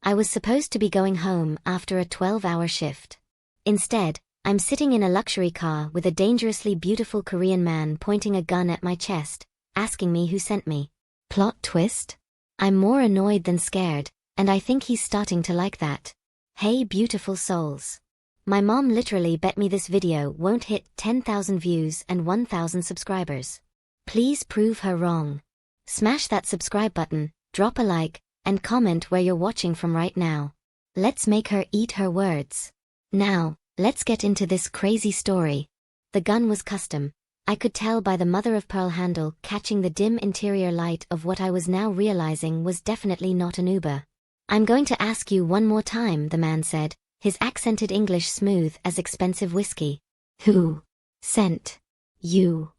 I was supposed to be going home after a 12-hour shift. Instead, I'm sitting in a luxury car with a dangerously beautiful Korean man pointing a gun at my chest, asking me who sent me. Plot twist? I'm more annoyed than scared, and I think he's starting to like that. Hey beautiful souls. My mom literally bet me this video won't hit 10,000 views and 1,000 subscribers. Please prove her wrong. Smash that subscribe button, drop a like, and comment where you're watching from right now. Let's make her eat her words. Now, let's get into this crazy story. The gun was custom. I could tell by the mother-of-pearl handle catching the dim interior light of what I was now realizing was definitely not an Uber. I'm going to ask you one more time, the man said, his accented English smooth as expensive whiskey. Who sent you?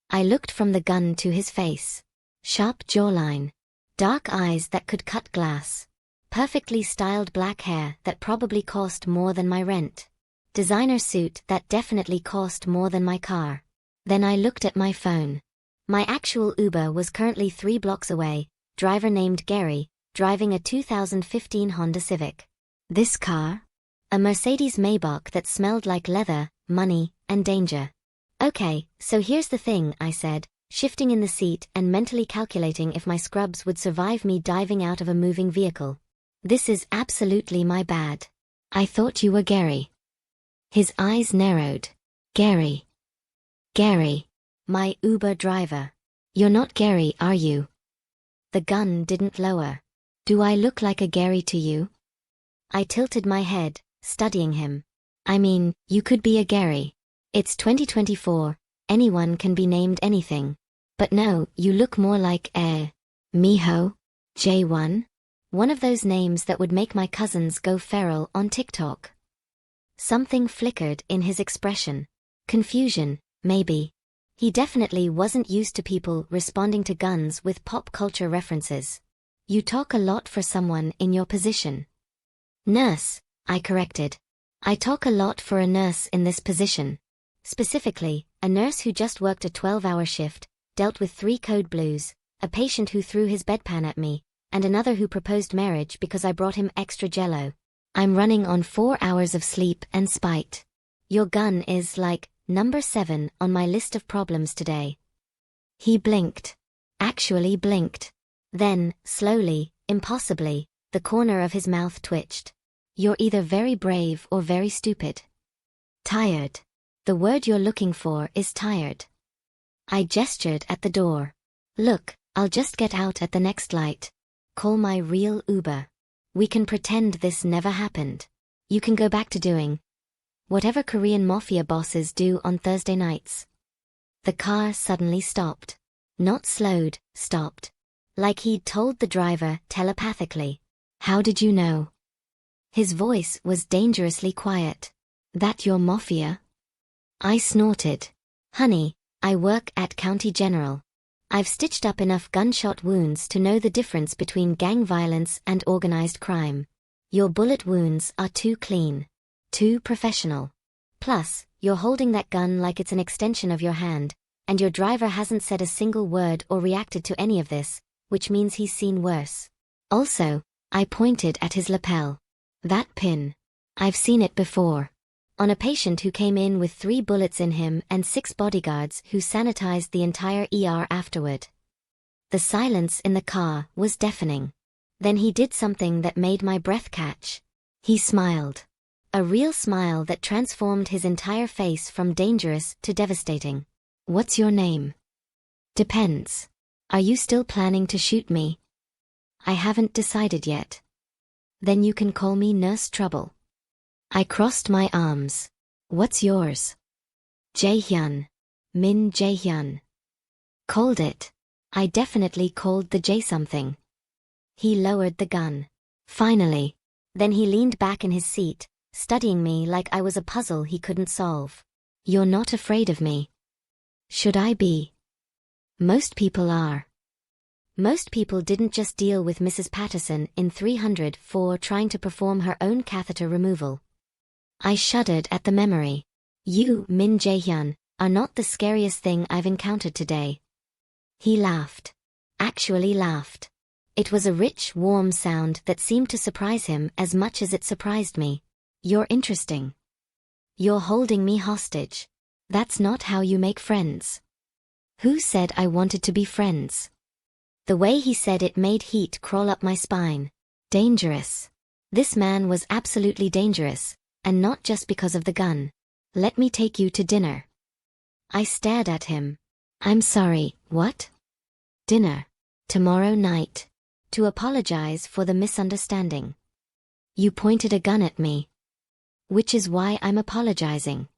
I looked from the gun to his face. Sharp jawline. Dark eyes that could cut glass. Perfectly styled black hair that probably cost more than my rent. Designer suit that definitely cost more than my car. Then I looked at my phone. My actual Uber was currently 3 blocks away, driver named Gary, driving a 2015 Honda Civic. This car? A Mercedes Maybach that smelled like leather, money, and danger. Okay, so here's the thing, I said, shifting in the seat and mentally calculating if my scrubs would survive me diving out of a moving vehicle. This is absolutely my bad. I thought you were Gary. His eyes narrowed. Gary. Gary. My Uber driver. You're not Gary, are you? The gun didn't lower. Do I look like a Gary to you? I tilted my head, studying him. I mean, you could be a Gary. It's 2024, anyone can be named anything. But no, you look more like Miho? J1? One of those names that would make my cousins go feral on TikTok. Something flickered in his expression. Confusion, maybe. He definitely wasn't used to people responding to guns with pop culture references. You talk a lot for someone in your position. Nurse, I corrected. I talk a lot for a nurse in this position. Specifically, a nurse who just worked a 12-hour shift, dealt with 3 code blues, a patient who threw his bedpan at me, and another who proposed marriage because I brought him extra jello. I'm running on 4 hours of sleep and spite. Your gun is like number 7 on my list of problems today. He blinked. Actually blinked. Then, slowly, impossibly, the corner of his mouth twitched. You're either very brave or very stupid. Tired. The word you're looking for is tired. I gestured at the door. Look, I'll just get out at the next light. Call my real Uber. We can pretend this never happened. You can go back to doing whatever Korean Mafia bosses do on Thursday nights. The car suddenly stopped. Not slowed, stopped. Like he'd told the driver telepathically. How did you know? His voice was dangerously quiet. That your Mafia? I snorted. Honey, I work at County General. I've stitched up enough gunshot wounds to know the difference between gang violence and organized crime. Your bullet wounds are too clean. Too professional. Plus, you're holding that gun like it's an extension of your hand, and your driver hasn't said a single word or reacted to any of this, which means he's seen worse. Also, I pointed at his lapel. That pin. I've seen it before. On a patient who came in with 3 bullets in him and 6 bodyguards who sanitized the entire ER afterward. The silence in the car was deafening. Then he did something that made my breath catch. He smiled. A real smile that transformed his entire face from dangerous to devastating. What's your name? Depends. Are you still planning to shoot me? I haven't decided yet. Then you can call me Nurse Trouble. I crossed my arms. What's yours? Jae-hyun. Min Jae-hyun. Called it. I definitely called the J something. He lowered the gun. Finally. Then he leaned back in his seat, studying me like I was a puzzle he couldn't solve. You're not afraid of me. Should I be? Most people are. Most people didn't just deal with Mrs. Patterson in 300 for trying to perform her own catheter removal. I shuddered at the memory. You, Min Jae-hyun, are not the scariest thing I've encountered today. He laughed. Actually laughed. It was a rich, warm sound that seemed to surprise him as much as it surprised me. You're interesting. You're holding me hostage. That's not how you make friends. Who said I wanted to be friends? The way he said it made heat crawl up my spine. Dangerous. This man was absolutely dangerous, and not just because of the gun. Let me take you to dinner. I stared at him. I'm sorry, what? Dinner. Tomorrow night. To apologize for the misunderstanding. You pointed a gun at me. Which is why I'm apologizing.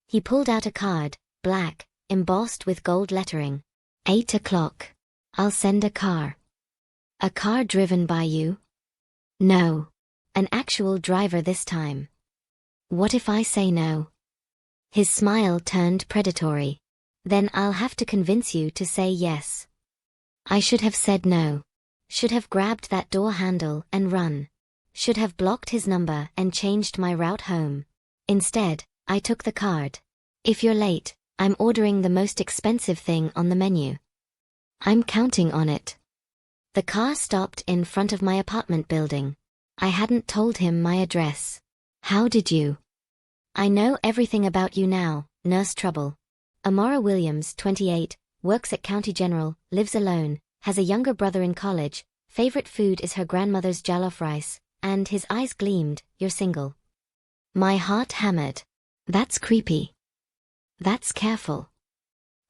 He pulled out a card, black, embossed with gold lettering. 8 o'clock. I'll send a car. A car driven by you? No. An actual driver this time. What if I say no? His smile turned predatory. Then I'll have to convince you to say yes. I should have said no. Should have grabbed that door handle and run. Should have blocked his number and changed my route home. Instead, I took the card. If you're late, I'm ordering the most expensive thing on the menu. I'm counting on it. The car stopped in front of my apartment building. I hadn't told him my address. How did you? I know everything about you now, Nurse Trouble. Amara Williams, 28, works at County General, lives alone, has a younger brother in college, favorite food is her grandmother's jollof rice, and his eyes gleamed, you're single. My heart hammered. That's creepy. That's careful.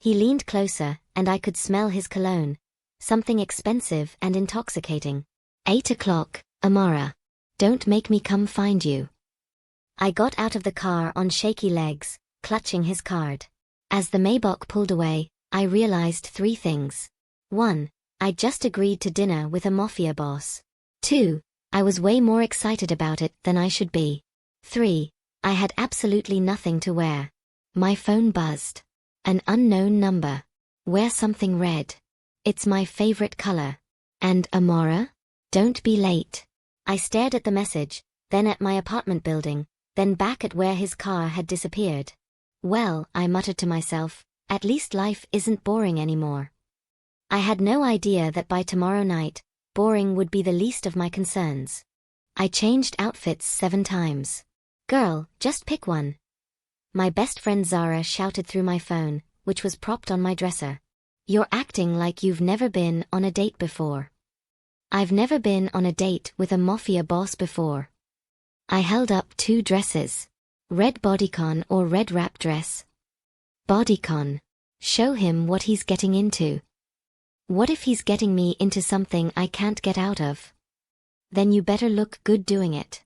He leaned closer, and I could smell his cologne. Something expensive and intoxicating. 8 o'clock, Amara. Don't make me come find you. I got out of the car on shaky legs, clutching his card. As the Maybach pulled away, I realized 3 things. 1. I'd just agreed to dinner with a Mafia boss. 2. I was way more excited about it than I should be. 3. I had absolutely nothing to wear. My phone buzzed. An unknown number. Wear something red. It's my favorite color. And Amara? Don't be late. I stared at the message, then at my apartment building, then back at where his car had disappeared. Well, I muttered to myself, at least life isn't boring anymore. I had no idea that by tomorrow night, boring would be the least of my concerns. I changed outfits 7 times. Girl, just pick one. My best friend Zara shouted through my phone, which was propped on my dresser. You're acting like you've never been on a date before. I've never been on a date with a Mafia boss before. I held up 2 dresses. Red bodycon or red wrap dress? Bodycon. Show him what he's getting into. What if he's getting me into something I can't get out of? Then you better look good doing it.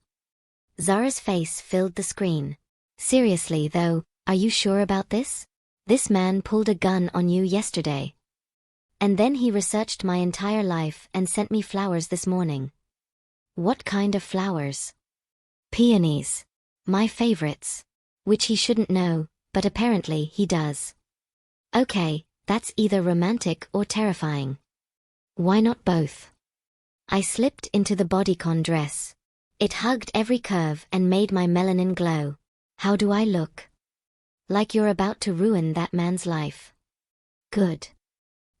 Zara's face filled the screen. Seriously though, are you sure about this? This man pulled a gun on you yesterday. And then he researched my entire life and sent me flowers this morning. What kind of flowers? Peonies. My favorites. Which he shouldn't know, but apparently he does. Okay, that's either romantic or terrifying. Why not both? I slipped into the bodycon dress. It hugged every curve and made my melanin glow. How do I look? Like you're about to ruin that man's life. Good.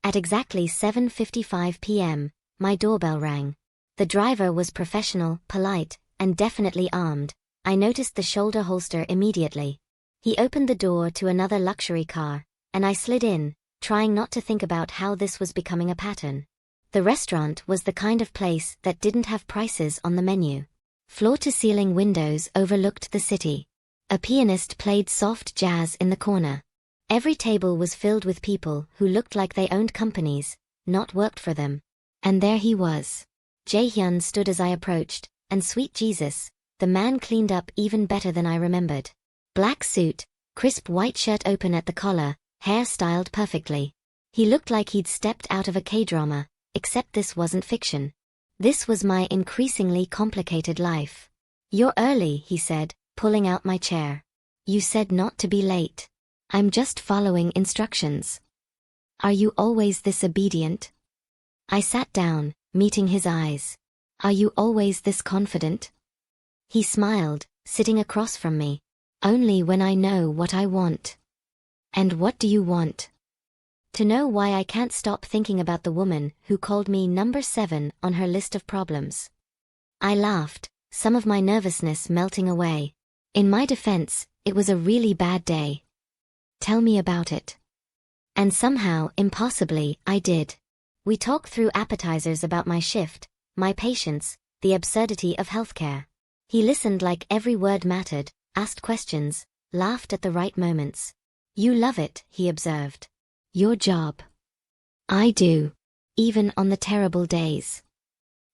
At exactly 7:55 p.m., my doorbell rang. The driver was professional, polite, and definitely armed. I noticed the shoulder holster immediately. He opened the door to another luxury car, and I slid in, trying not to think about how this was becoming a pattern. The restaurant was the kind of place that didn't have prices on the menu. Floor-to-ceiling windows overlooked the city. A pianist played soft jazz in the corner. Every table was filled with people who looked like they owned companies, not worked for them. And there he was. Jae-hyun stood as I approached, and sweet Jesus, the man cleaned up even better than I remembered. Black suit, crisp white shirt open at the collar, hair styled perfectly. He looked like he'd stepped out of a K-drama, except this wasn't fiction. This was my increasingly complicated life. You're early, he said, pulling out my chair. You said not to be late. I'm just following instructions. Are you always this obedient? I sat down, meeting his eyes. Are you always this confident? He smiled, sitting across from me. Only when I know what I want. And what do you want? To know why I can't stop thinking about the woman who called me number 7 on her list of problems. I laughed, some of my nervousness melting away. In my defense, it was a really bad day. Tell me about it. And somehow, impossibly, I did. We talked through appetizers about my shift, my patients, the absurdity of healthcare. He listened like every word mattered, asked questions, laughed at the right moments. You love it, he observed. Your job. I do. Even on the terrible days.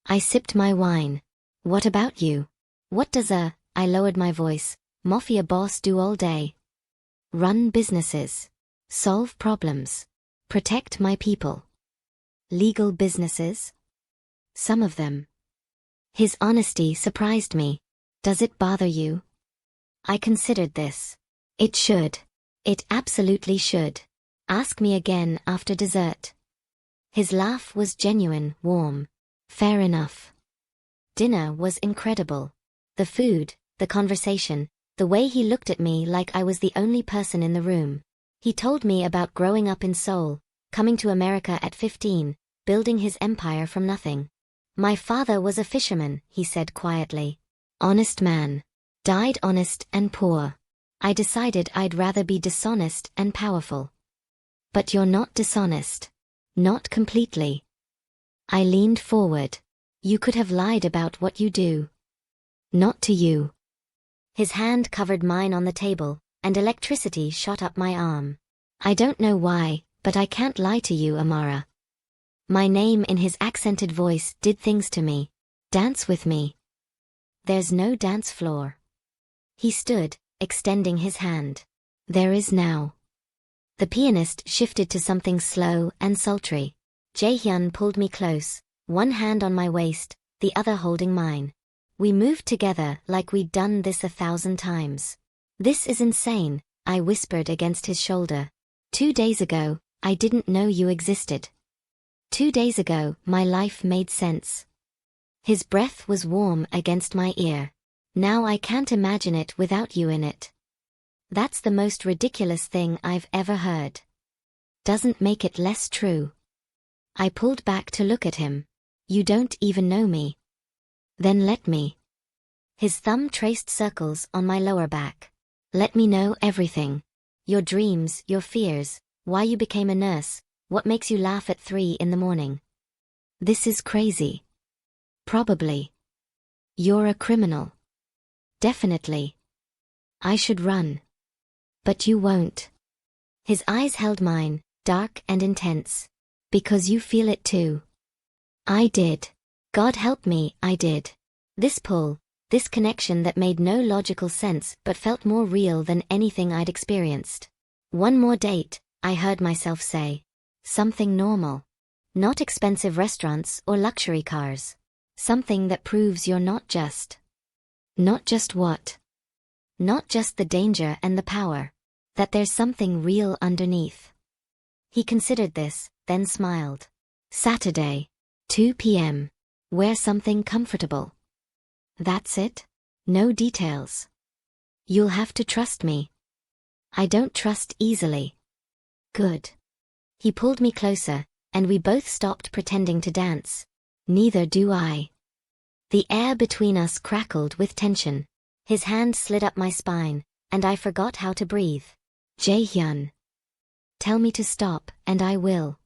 I sipped my wine. What about you? What does I lowered my voice, Mafia boss do all day? Run businesses. Solve problems. Protect my people. Legal businesses? Some of them. His honesty surprised me. Does it bother you? I considered this. It should. It absolutely should. Ask me again after dessert. His laugh was genuine, warm. Fair enough. Dinner was incredible. The food, the conversation, the way he looked at me like I was the only person in the room. He told me about growing up in Seoul, coming to America at 15, building his empire from nothing. My father was a fisherman, he said quietly. Honest man. Died honest and poor. I decided I'd rather be dishonest and powerful. But you're not dishonest. Not completely. I leaned forward. You could have lied about what you do. Not to you. His hand covered mine on the table, and electricity shot up my arm. I don't know why, but I can't lie to you, Amara. My name in his accented voice did things to me. Dance with me. There's no dance floor. He stood, extending his hand. There is now. The pianist shifted to something slow and sultry. Jae-hyun pulled me close, one hand on my waist, the other holding mine. We moved together like we'd done this 1,000 times. This is insane, I whispered against his shoulder. 2 days ago, I didn't know you existed. 2 days ago, my life made sense. His breath was warm against my ear. Now I can't imagine it without you in it. That's the most ridiculous thing I've ever heard. Doesn't make it less true. I pulled back to look at him. You don't even know me. Then let me. His thumb traced circles on my lower back. Let me know everything. Your dreams, your fears, why you became a nurse, what makes you laugh at 3 in the morning. This is crazy. Probably. You're a criminal. Definitely. I should run. But you won't. His eyes held mine, dark and intense. Because you feel it too. I did. God help me, I did. This pull, this connection that made no logical sense but felt more real than anything I'd experienced. One more date, I heard myself say. Something normal. Not expensive restaurants or luxury cars. Something that proves you're not just. Not just what? Not just the danger and the power. That there's something real underneath. He considered this, then smiled. Saturday. 2 p.m. Wear something comfortable. That's it? No details. You'll have to trust me. I don't trust easily. Good. He pulled me closer, and we both stopped pretending to dance. Neither do I. The air between us crackled with tension. His hand slid up my spine, and I forgot how to breathe. Jae-hyun. Tell me to stop, and I will.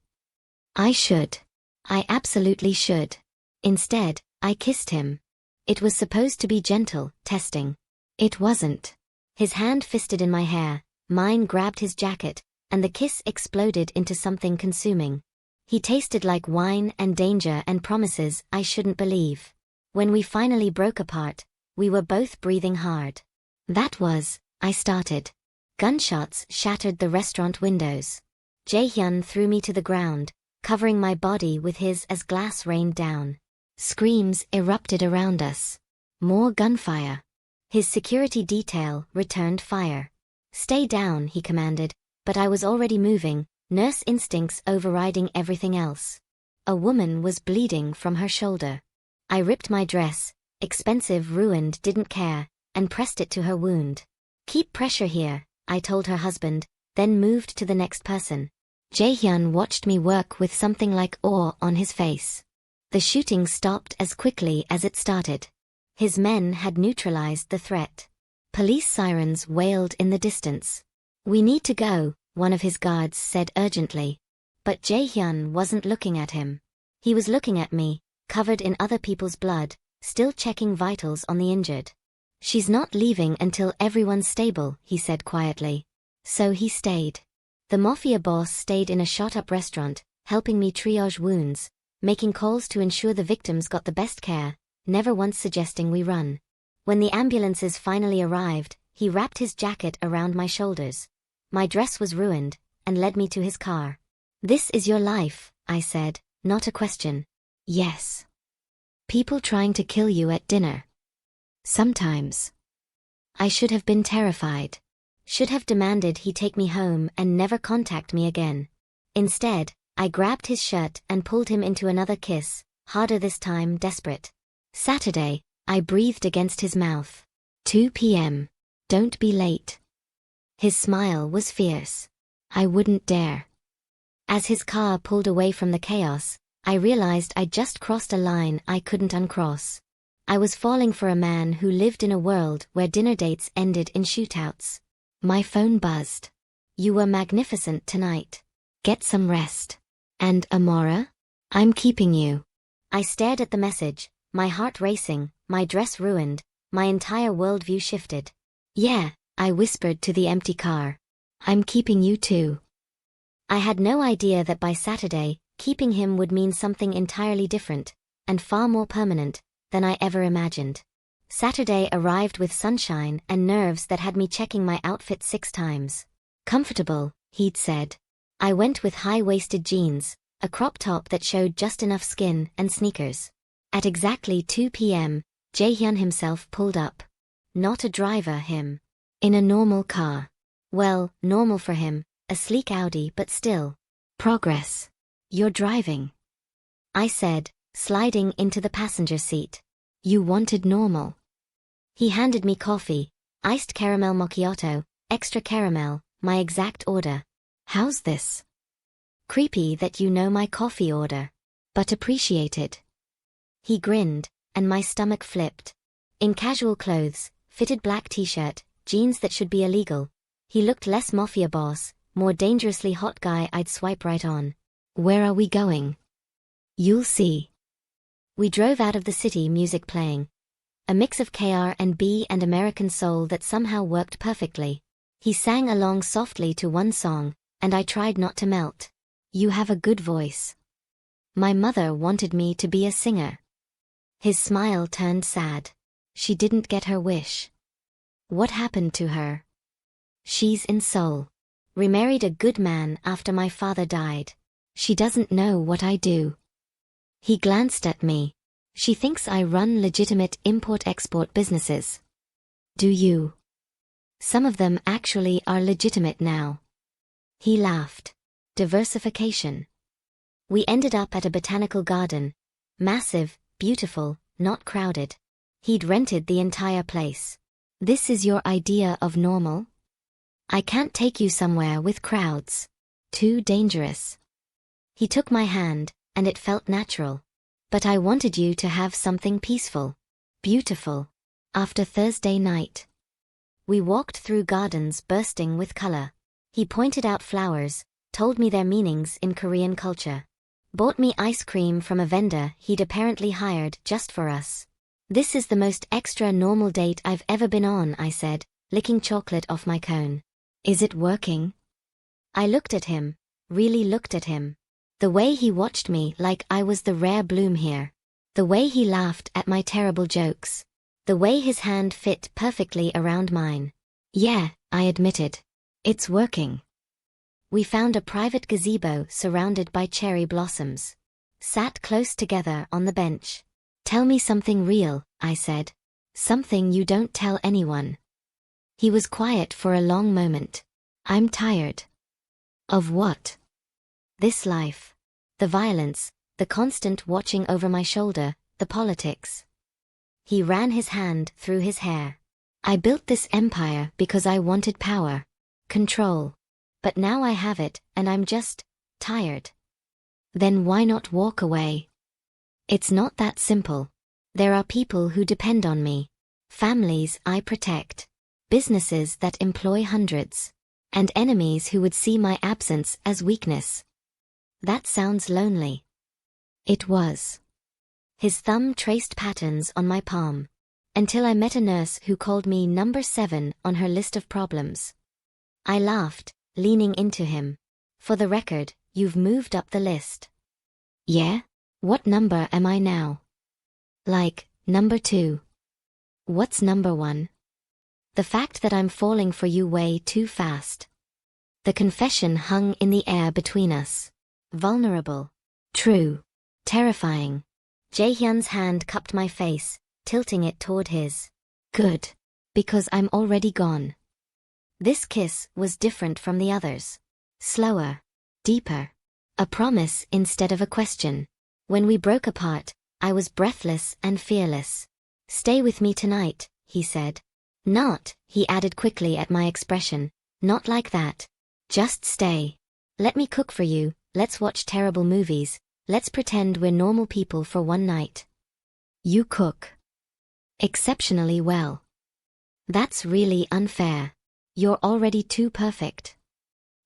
I should. I absolutely should. Instead, I kissed him. It was supposed to be gentle, testing. It wasn't. His hand fisted in my hair, mine grabbed his jacket, and the kiss exploded into something consuming. He tasted like wine and danger and promises I shouldn't believe. When we finally broke apart, we were both breathing hard. That was, I started. Gunshots shattered the restaurant windows. Jae-hyun threw me to the ground, covering my body with his as glass rained down. Screams erupted around us. More gunfire. His security detail returned fire. Stay down, he commanded, but I was already moving, nurse instincts overriding everything else. A woman was bleeding from her shoulder. I ripped my dress, expensive ruined didn't care, and pressed it to her wound. Keep pressure here, I told her husband, then moved to the next person. Jae-hyun watched me work with something like awe on his face. The shooting stopped as quickly as it started. His men had neutralized the threat. Police sirens wailed in the distance. "We need to go," one of his guards said urgently. But Jae-hyun wasn't looking at him. He was looking at me, covered in other people's blood, still checking vitals on the injured. "She's not leaving until everyone's stable," he said quietly. So he stayed. The Mafia boss stayed in a shot-up restaurant, helping me triage wounds, making calls to ensure the victims got the best care, never once suggesting we run. When the ambulances finally arrived, he wrapped his jacket around my shoulders. My dress was ruined, and led me to his car. "This is your life," I said, not a question. "Yes. People trying to kill you at dinner. Sometimes." I should have been terrified. Should have demanded he take me home and never contact me again. Instead, I grabbed his shirt and pulled him into another kiss, harder this time, desperate. "Saturday," I breathed against his mouth. "2 p.m. Don't be late." His smile was fierce. I wouldn't dare. As his car pulled away from the chaos, I realized I'd just crossed a line I couldn't uncross. I was falling for a man who lived in a world where dinner dates ended in shootouts. My phone buzzed. "You were magnificent tonight. Get some rest." "And Amora? I'm keeping you." I stared at the message, my heart racing, my dress ruined, my entire worldview shifted. "Yeah," I whispered to the empty car. "I'm keeping you too." I had no idea that by Saturday, keeping him would mean something entirely different, and far more permanent, than I ever imagined. Saturday arrived with sunshine and nerves that had me checking my outfit 6 times. "Comfortable," he'd said. I went with high-waisted jeans, a crop top that showed just enough skin, and sneakers. At exactly 2 p.m., Jae-hyun himself pulled up. Not a driver, him. In a normal car. Well, normal for him, a sleek Audi, but still. "Progress. You're driving," I said, sliding into the passenger seat. "You wanted normal." He handed me coffee, iced caramel macchiato, extra caramel, my exact order. "How's this?" "Creepy that you know my coffee order. But appreciated." He grinned, and my stomach flipped. In casual clothes, fitted black t-shirt, jeans that should be illegal, he looked less mafia boss, more dangerously hot guy I'd swipe right on. "Where are we going?" "You'll see." We drove out of the city, music playing. A mix of R&B and American soul that somehow worked perfectly. He sang along softly to one song, and I tried not to melt. "You have a good voice. My mother wanted me to be a singer." His smile turned sad. "She didn't get her wish." "What happened to her?" "She's in Seoul. Remarried a good man after my father died. She doesn't know what I do." He glanced at me. "She thinks I run legitimate import-export businesses." "Do you?" "Some of them actually are legitimate now." He laughed. "Diversification." We ended up at a botanical garden. Massive, beautiful, not crowded. He'd rented the entire place. "This is your idea of normal?" "I can't take you somewhere with crowds. Too dangerous." He took my hand, and it felt natural. "But I wanted you to have something peaceful. Beautiful. After Thursday night." We walked through gardens bursting with color. He pointed out flowers, told me their meanings in Korean culture. Bought me ice cream from a vendor he'd apparently hired just for us. "This is the most extra normal date I've ever been on," I said, licking chocolate off my cone. "Is it working?" I looked at him, really looked at him. The way he watched me like I was the rare bloom here. The way he laughed at my terrible jokes. The way his hand fit perfectly around mine. "Yeah," I admitted. "It's working." We found a private gazebo surrounded by cherry blossoms. Sat close together on the bench. "Tell me something real," I said. "Something you don't tell anyone." He was quiet for a long moment. "I'm tired." "Of what?" "This life. The violence, the constant watching over my shoulder, the politics." He ran his hand through his hair. "I built this empire because I wanted power. Control. But now I have it, and I'm just tired. Then why not walk away? It's not that simple. There are people who depend on me. Families I protect. Businesses that employ hundreds. And enemies who would see my absence as weakness. That sounds lonely. It was. His thumb traced patterns on my palm. Until I met a nurse who called me number 7 on her list of problems. I laughed, leaning into him. For the record, you've moved up the list. Yeah? What number am I now? Like, number 2. What's number 1? The fact that I'm falling for you way too fast. The confession hung in the air between us. Vulnerable. True. Terrifying. Jae-hyun's hand cupped my face, tilting it toward his. Good. Because I'm already gone. This kiss was different from the others. Slower. Deeper. A promise instead of a question. When we broke apart, I was breathless and fearless. Stay with me tonight, he said. Not, he added quickly at my expression. Not like that. Just stay. Let me cook for you, let's watch terrible movies, let's pretend we're normal people for one night. You cook. Exceptionally well. That's really unfair. You're already too perfect.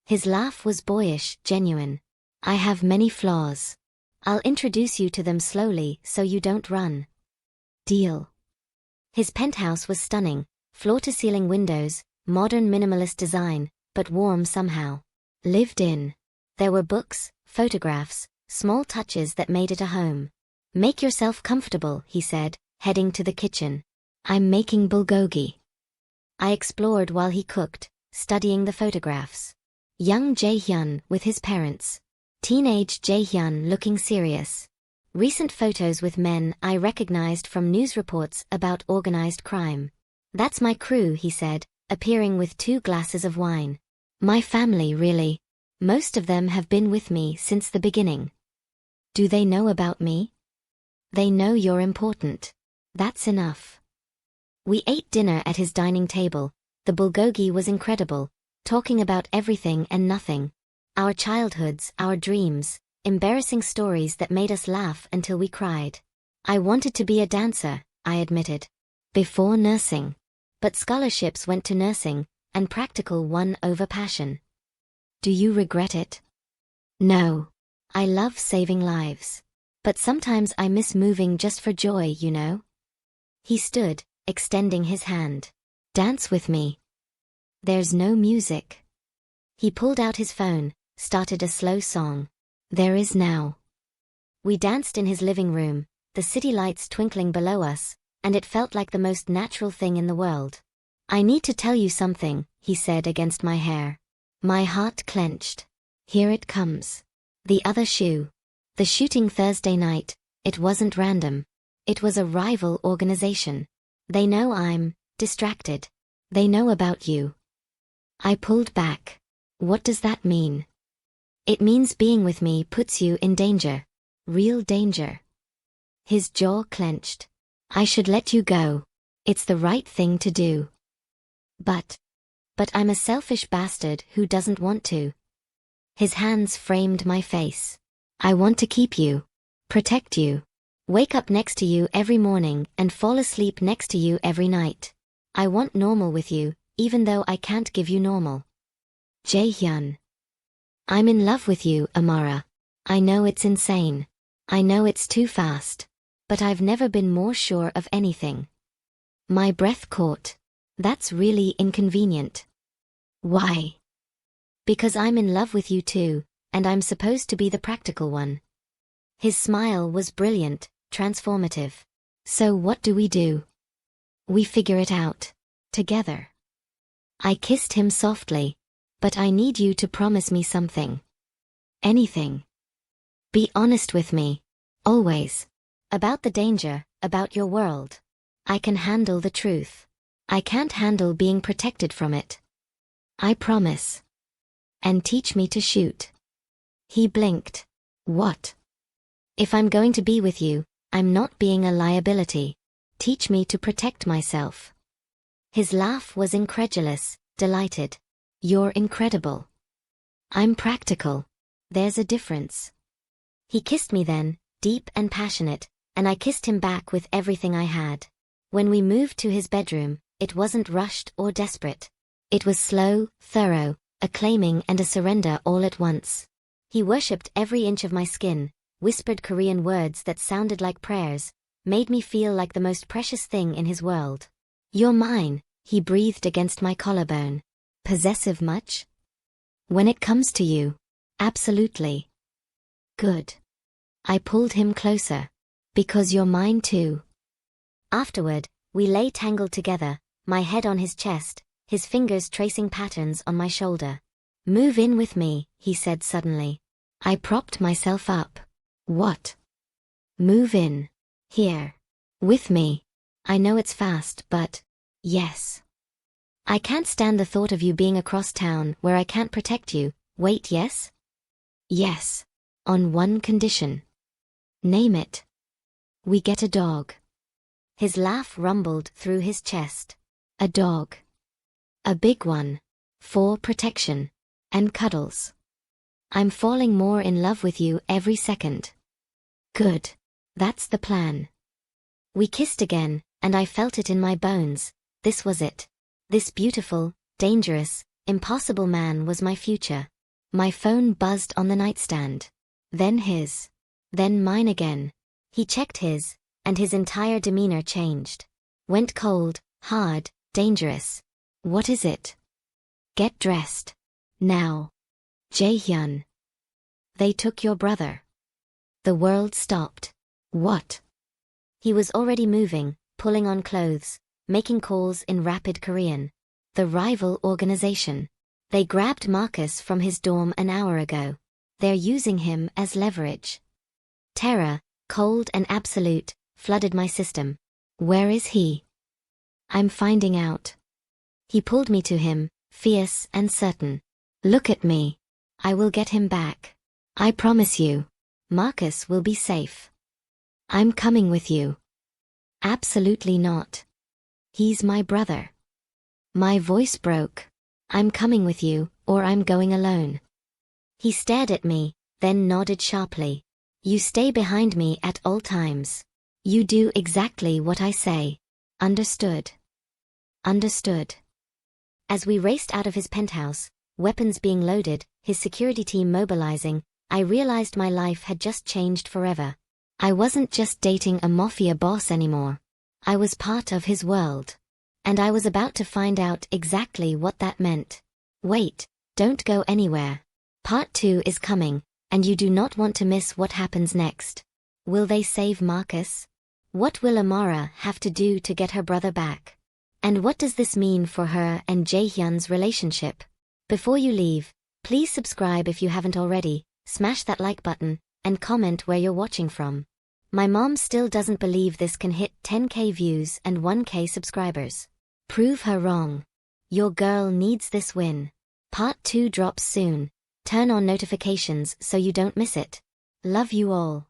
His laugh was boyish, genuine. I have many flaws. I'll introduce you to them slowly so you don't run. Deal. His penthouse was stunning, floor-to-ceiling windows, modern minimalist design, but warm somehow. Lived in. There were books, photographs, small touches that made it a home. Make yourself comfortable, he said, heading to the kitchen. I'm making bulgogi. I explored while he cooked, studying the photographs. Young Jae-hyun with his parents. Teenage Jae-hyun looking serious. Recent photos with men I recognized from news reports about organized crime. That's my crew, he said, appearing with 2 glasses of wine. My family, really. Most of them have been with me since the beginning. Do they know about me? They know you're important. That's enough. We ate dinner at his dining table. The bulgogi was incredible, talking about everything and nothing. Our childhoods, our dreams, embarrassing stories that made us laugh until we cried. I wanted to be a dancer, I admitted. Before nursing. But scholarships went to nursing, and practical won over passion. Do you regret it? No. I love saving lives. But sometimes I miss moving just for joy, you know? He stood, extending his hand. Dance with me. There's no music. He pulled out his phone, started a slow song. There is now. We danced in his living room, the city lights twinkling below us, and it felt like the most natural thing in the world. I need to tell you something, he said against my hair. My heart clenched. Here it comes. The other shoe. The shooting Thursday night, it wasn't random. It was a rival organization. They know I'm distracted. They know about you. I pulled back. What does that mean? It means being with me puts you in danger. Real danger. His jaw clenched. I should let you go. It's the right thing to do. But I'm a selfish bastard who doesn't want to. His hands framed my face. I want to keep you. Protect you. Wake up next to you every morning and fall asleep next to you every night. I want normal with you, even though I can't give you normal. Jae-hyun. I'm in love with you, Amara. I know it's insane. I know it's too fast. But I've never been more sure of anything. My breath caught. That's really inconvenient. Why? Because I'm in love with you too, and I'm supposed to be the practical one. His smile was brilliant, transformative. So what do? We figure it out. Together. I kissed him softly. But I need you to promise me something. Anything. Be honest with me. Always. About the danger, about your world. I can handle the truth. I can't handle being protected from it. I promise. And teach me to shoot. He blinked. What? If I'm going to be with you, I'm not being a liability. Teach me to protect myself. His laugh was incredulous, delighted. You're incredible. I'm practical. There's a difference. He kissed me then, deep and passionate, and I kissed him back with everything I had. When we moved to his bedroom, it wasn't rushed or desperate. It was slow, thorough, a claiming and a surrender all at once. He worshipped every inch of my skin, whispered Korean words that sounded like prayers, made me feel like the most precious thing in his world. "You're mine," he breathed against my collarbone. "Possessive much?" "When it comes to you, absolutely." "Good." I pulled him closer. "Because you're mine too." Afterward, we lay tangled together, my head on his chest, his fingers tracing patterns on my shoulder. "Move in with me," he said suddenly. I propped myself up. "What?" "Move in. Here. With me. I know it's fast, but yes. I can't stand the thought of you being across town where I can't protect you. Wait, yes?" "Yes. On one condition." "Name it." "We get a dog." His laugh rumbled through his chest. "A dog. A big one. For protection. And cuddles. I'm falling more in love with you every second." "Good. That's the plan." We kissed again, and I felt it in my bones. This was it. This beautiful, dangerous, impossible man was my future. My phone buzzed on the nightstand. Then his. Then mine again. He checked his, and his entire demeanor changed. Went cold, hard, dangerous. "What is it?" "Get dressed. Now. Jae-hyun. They took your brother." The world stopped. "What?" He was already moving, pulling on clothes, making calls in rapid Korean. The rival organization. "They grabbed Marcus from his dorm an hour ago. They're using him as leverage." Terror, cold and absolute, flooded my system. "Where is he?" "I'm finding out." He pulled me to him, fierce and certain. "Look at me. I will get him back. I promise you. Marcus will be safe." "I'm coming with you." "Absolutely not. He's my brother." My voice broke. "I'm coming with you, or I'm going alone." He stared at me, then nodded sharply. "You stay behind me at all times. You do exactly what I say. Understood?" "Understood." As we raced out of his penthouse, weapons being loaded, his security team mobilizing, I realized my life had just changed forever. I wasn't just dating a Mafia boss anymore. I was part of his world. And I was about to find out exactly what that meant. Wait, don't go anywhere. Part 2 is coming, and you do not want to miss what happens next. Will they save Marcus? What will Amara have to do to get her brother back? And what does this mean for her and Jae-hyun's relationship? Before you leave, please subscribe if you haven't already, smash that like button, and comment where you're watching from. My mom still doesn't believe this can hit 10K views and 1K subscribers. Prove her wrong. Your girl needs this win. Part 2 drops soon. Turn on notifications so you don't miss it. Love you all.